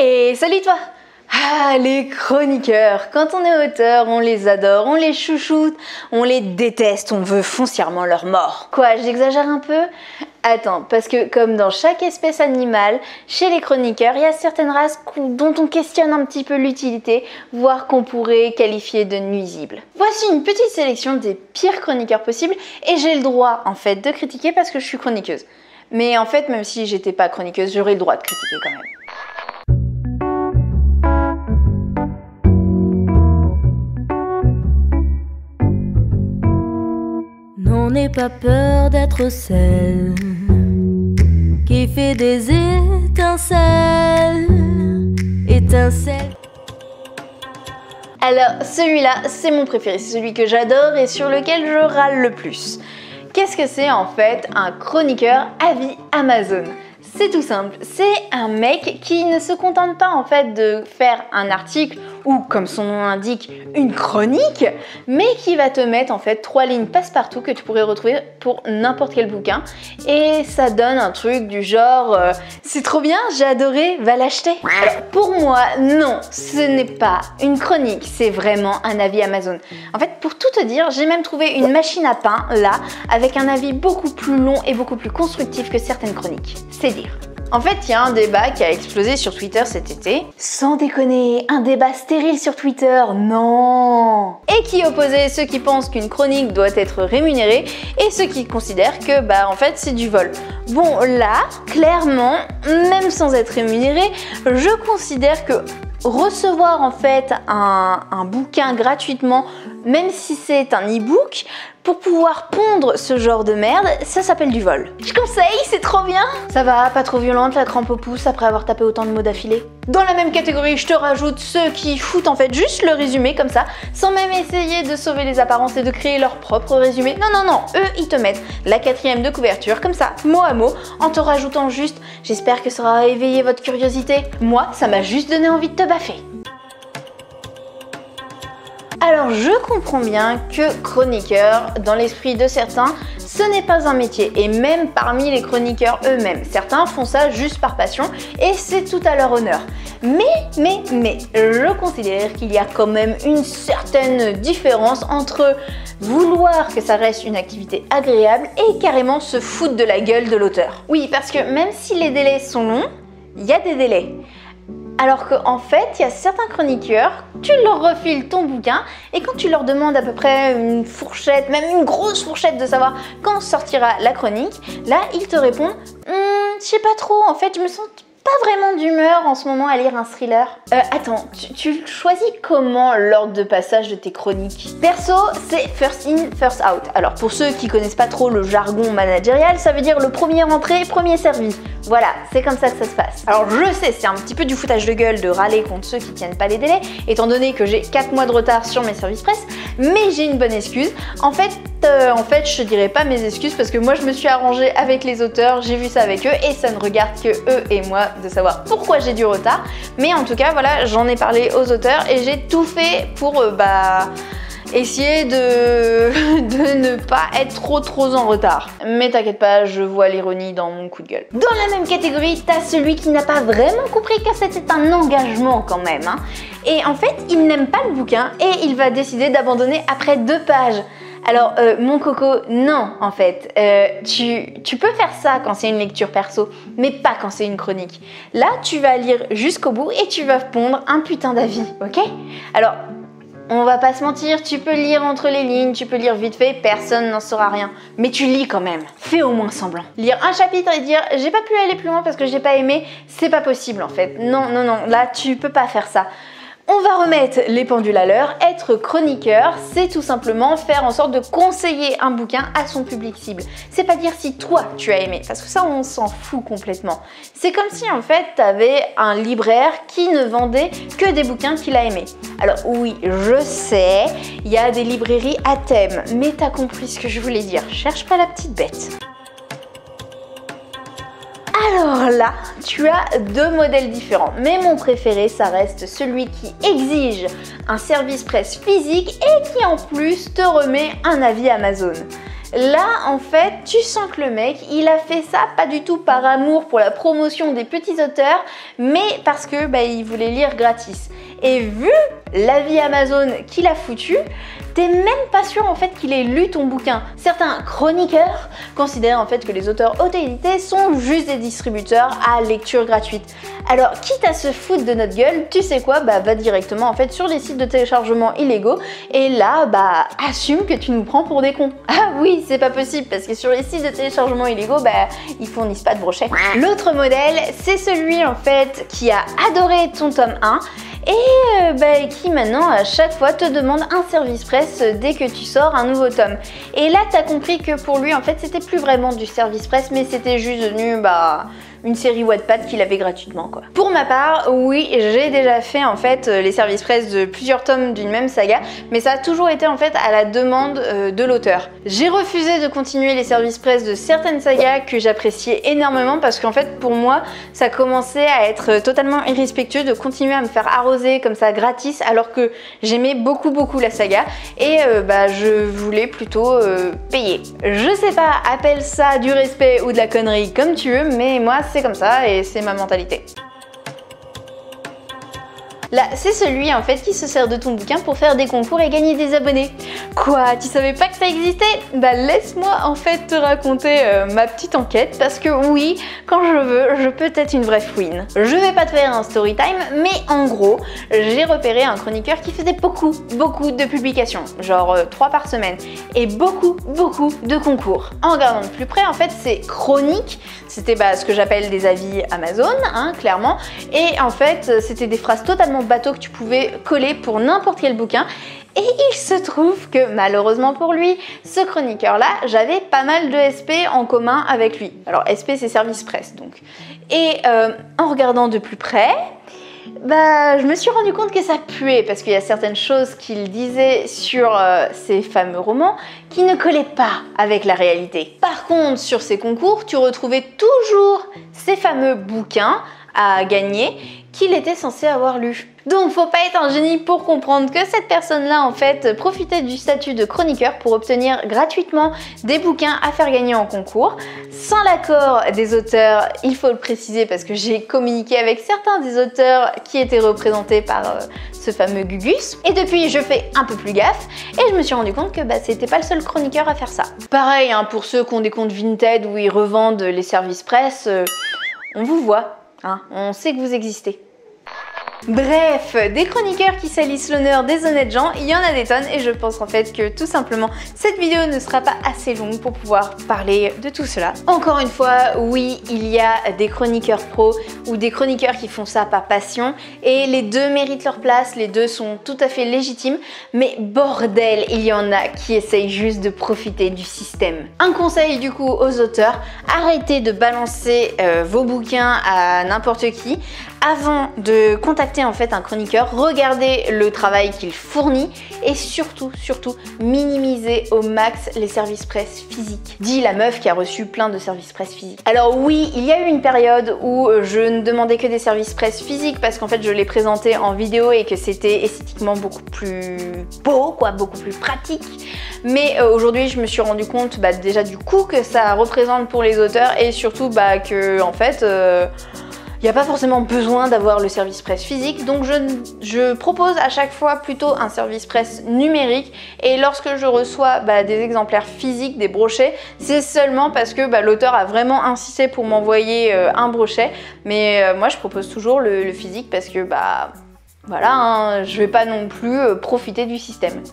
Et salut toi! Ah, les chroniqueurs, quand on est auteur, on les adore, on les chouchoute, on les déteste, on veut foncièrement leur mort. Quoi, j'exagère un peu? Attends, parce que comme dans chaque espèce animale, chez les chroniqueurs, il y a certaines races dont on questionne un petit peu l'utilité, voire qu'on pourrait qualifier de nuisibles. Voici une petite sélection des pires chroniqueurs possibles, et j'ai le droit en fait de critiquer parce que je suis chroniqueuse. Mais en fait, même si j'étais pas chroniqueuse, j'aurais le droit de critiquer quand même. N'aie pas peur d'être celle qui fait des étincelles. Alors celui-là, c'est mon préféré, c'est celui que j'adore et sur lequel je râle le plus. Qu'est-ce que c'est en fait un chroniqueur avis Amazon? C'est tout simple, c'est un mec qui ne se contente pas en fait de faire un article ou comme son nom l'indique une chronique, mais qui va te mettre en fait 3 lignes passe-partout que tu pourrais retrouver pour n'importe quel bouquin et ça donne un truc du genre c'est trop bien, j'ai adoré, va l'acheter. Alors pour moi non, ce n'est pas une chronique, c'est vraiment un avis Amazon. En fait pour tout te dire, j'ai même trouvé une machine à pain là avec un avis beaucoup plus long et beaucoup plus constructif que certaines chroniques. C'est dire. En fait, il y a un débat qui a explosé sur Twitter cet été. Sans déconner, un débat stérile sur Twitter, non! Et qui opposait ceux qui pensent qu'une chronique doit être rémunérée et ceux qui considèrent que, en fait, c'est du vol. Bon, là, clairement, même sans être rémunéré, je considère que recevoir en fait un bouquin gratuitement, même si c'est un e-book, pour pouvoir pondre ce genre de merde, ça s'appelle du vol. Je conseille, c'est trop bien. Ça va, pas trop violente la crampe au pouce après avoir tapé autant de mots d'affilée. Dans la même catégorie, je te rajoute ceux qui foutent en fait juste le résumé comme ça, sans même essayer de sauver les apparences et de créer leur propre résumé. Non, eux ils te mettent la 4e de couverture comme ça, mot à mot, en te rajoutant juste « J'espère que ça aura éveillé votre curiosité ». Moi, ça m'a juste donné envie de te baffer. Alors je comprends bien que chroniqueur, dans l'esprit de certains, ce n'est pas un métier et même parmi les chroniqueurs eux-mêmes. Certains font ça juste par passion et c'est tout à leur honneur. Mais, je considère qu'il y a quand même une certaine différence entre vouloir que ça reste une activité agréable et carrément se foutre de la gueule de l'auteur. Oui, parce que même si les délais sont longs, il y a des délais. Alors qu'en fait, il y a certains chroniqueurs, tu leur refiles ton bouquin et quand tu leur demandes à peu près une fourchette, même une grosse fourchette de savoir quand sortira la chronique, là, ils te répondent « Je sais pas trop, en fait, je me sens pas vraiment d'humeur en ce moment à lire un thriller. » Attends, tu choisis comment l'ordre de passage de tes chroniques? Perso, c'est first in, first out. Alors pour ceux qui connaissent pas trop le jargon managérial, ça veut dire le premier entré, premier servi. Voilà, c'est comme ça que ça se passe. Alors je sais, c'est un petit peu du foutage de gueule de râler contre ceux qui tiennent pas les délais, étant donné que j'ai 4 mois de retard sur mes services presse, mais j'ai une bonne excuse. En fait, je te dirai pas mes excuses parce que moi je me suis arrangée avec les auteurs, j'ai vu ça avec eux et ça ne regarde que eux et moi de savoir pourquoi j'ai du retard. Mais en tout cas, voilà, j'en ai parlé aux auteurs et j'ai tout fait pour essayer de ne pas être trop en retard. Mais t'inquiète pas, je vois l'ironie dans mon coup de gueule. Dans la même catégorie, t'as celui qui n'a pas vraiment compris que c'était un engagement quand même. Et en fait, il n'aime pas le bouquin et il va décider d'abandonner après 2 pages. Alors, mon coco, non, en fait. Tu peux faire ça quand c'est une lecture perso, mais pas quand c'est une chronique. Là, tu vas lire jusqu'au bout et tu vas pondre un putain d'avis, ok? Alors, on va pas se mentir, tu peux lire entre les lignes, tu peux lire vite fait, personne n'en saura rien. Mais tu lis quand même. Fais au moins semblant. Lire un chapitre et dire « j'ai pas pu aller plus loin parce que j'ai pas aimé », c'est pas possible en fait. Non, là, tu peux pas faire ça. On va remettre les pendules à l'heure. Être chroniqueur, c'est tout simplement faire en sorte de conseiller un bouquin à son public cible. C'est pas dire si toi tu as aimé, parce que ça on s'en fout complètement. C'est comme si en fait t'avais un libraire qui ne vendait que des bouquins qu'il a aimés. Alors oui, je sais, il y a des librairies à thème, mais t'as compris ce que je voulais dire. Cherche pas la petite bête. Alors là, tu as 2 modèles différents, mais mon préféré, ça reste celui qui exige un service presse physique et qui en plus te remet un avis Amazon. Là, en fait, tu sens que le mec, il a fait ça pas du tout par amour pour la promotion des petits auteurs, mais parce que il voulait lire gratis. Et vu l'avis Amazon qu'il a foutu, t'es même pas sûr en fait qu'il ait lu ton bouquin. Certains chroniqueurs considèrent en fait que les auteurs haute qualité sont juste des distributeurs à lecture gratuite. Alors quitte à se foutre de notre gueule, tu sais quoi, va directement en fait sur les sites de téléchargement illégaux et là assume que tu nous prends pour des cons. Ah oui, c'est pas possible parce que sur les sites de téléchargement illégaux, ils fournissent pas de brochets. L'autre modèle, c'est celui en fait qui a adoré ton tome 1 et qui maintenant à chaque fois te demande un service presse dès que tu sors un nouveau tome. Et là t'as compris que pour lui en fait c'était plus vraiment du service presse mais c'était juste devenu une série Wattpad qu'il avait gratuitement quoi. Pour ma part, oui, j'ai déjà fait en fait les services presse de plusieurs tomes d'une même saga, mais ça a toujours été en fait à la demande de l'auteur. J'ai refusé de continuer les services presse de certaines sagas que j'appréciais énormément parce qu'en fait pour moi ça commençait à être totalement irrespectueux de continuer à me faire arroser comme ça gratis alors que j'aimais beaucoup la saga et je voulais plutôt payer. Je sais pas, appelle ça du respect ou de la connerie comme tu veux, mais moi c'est comme ça et c'est ma mentalité. Là, c'est celui en fait qui se sert de ton bouquin pour faire des concours et gagner des abonnés. Quoi, tu savais pas que ça existait? Laisse-moi en fait te raconter ma petite enquête parce que oui, quand je veux, je peux être une vraie fouine. Je vais pas te faire un story time, mais en gros, j'ai repéré un chroniqueur qui faisait beaucoup de publications, genre 3 par semaine, et beaucoup de concours. En regardant de plus près, en fait, ces chroniques, c'était ce que j'appelle des avis Amazon, clairement, et en fait, c'était des phrases totalement bateau que tu pouvais coller pour n'importe quel bouquin. Et il se trouve que malheureusement pour lui, ce chroniqueur là, j'avais pas mal de SP en commun avec lui. Alors SP c'est service presse donc. Et en regardant de plus près, je me suis rendu compte que ça puait parce qu'il y a certaines choses qu'il disait sur ces fameux romans qui ne collaient pas avec la réalité. Par contre, sur ces concours, tu retrouvais toujours ces fameux bouquins à gagner qu'il était censé avoir lu. Donc faut pas être un génie pour comprendre que cette personne-là en fait profitait du statut de chroniqueur pour obtenir gratuitement des bouquins à faire gagner en concours, sans l'accord des auteurs, il faut le préciser parce que j'ai communiqué avec certains des auteurs qui étaient représentés par ce fameux Gugus. Et depuis je fais un peu plus gaffe et je me suis rendu compte que c'était pas le seul chroniqueur à faire ça. Pareil pour ceux qui ont des comptes Vinted où ils revendent les services presse, on vous voit. On sait que vous existez. Bref, des chroniqueurs qui salissent l'honneur des honnêtes gens, il y en a des tonnes et je pense en fait que tout simplement cette vidéo ne sera pas assez longue pour pouvoir parler de tout cela. Encore une fois, oui, il y a des chroniqueurs pros ou des chroniqueurs qui font ça par passion et les deux méritent leur place, les deux sont tout à fait légitimes, mais bordel, il y en a qui essayent juste de profiter du système. Un conseil du coup aux auteurs, arrêtez de balancer vos bouquins à n'importe qui. Avant de contacter en fait un chroniqueur, regardez le travail qu'il fournit et surtout minimisez au max les services presse physiques. Dit la meuf qui a reçu plein de services presse physiques. Alors oui, il y a eu une période où je ne demandais que des services presse physiques parce qu'en fait je les présentais en vidéo et que c'était esthétiquement beaucoup plus beau, beaucoup plus pratique. Mais aujourd'hui je me suis rendu compte déjà du coût que ça représente pour les auteurs et surtout que en fait il n'y a pas forcément besoin d'avoir le service presse physique, donc je propose à chaque fois plutôt un service presse numérique et lorsque je reçois des exemplaires physiques, des brochets, c'est seulement parce que l'auteur a vraiment insisté pour m'envoyer un brochet, mais moi je propose toujours le physique parce que voilà, je vais pas non plus profiter du système.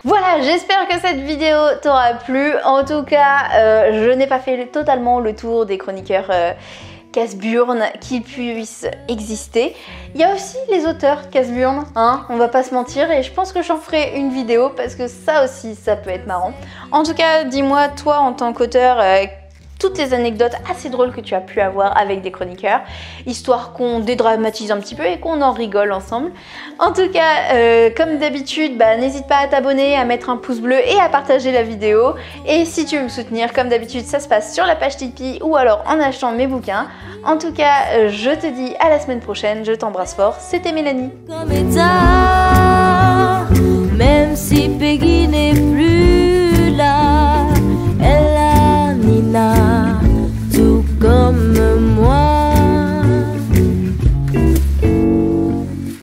Voilà, j'espère que cette vidéo t'aura plu. En tout cas, je n'ai pas fait totalement le tour des chroniqueurs casse-burnes qui puissent exister. Il y a aussi les auteurs casse-burnes, on va pas se mentir, et je pense que j'en ferai une vidéo parce que ça aussi, ça peut être marrant. En tout cas, dis-moi, toi en tant qu'auteur, toutes les anecdotes assez drôles que tu as pu avoir avec des chroniqueurs, histoire qu'on dédramatise un petit peu et qu'on en rigole ensemble. En tout cas, comme d'habitude, n'hésite pas à t'abonner, à mettre un pouce bleu et à partager la vidéo. Et si tu veux me soutenir, comme d'habitude, ça se passe sur la page Tipeee ou alors en achetant mes bouquins. En tout cas, je te dis à la semaine prochaine, je t'embrasse fort, c'était Mélanie.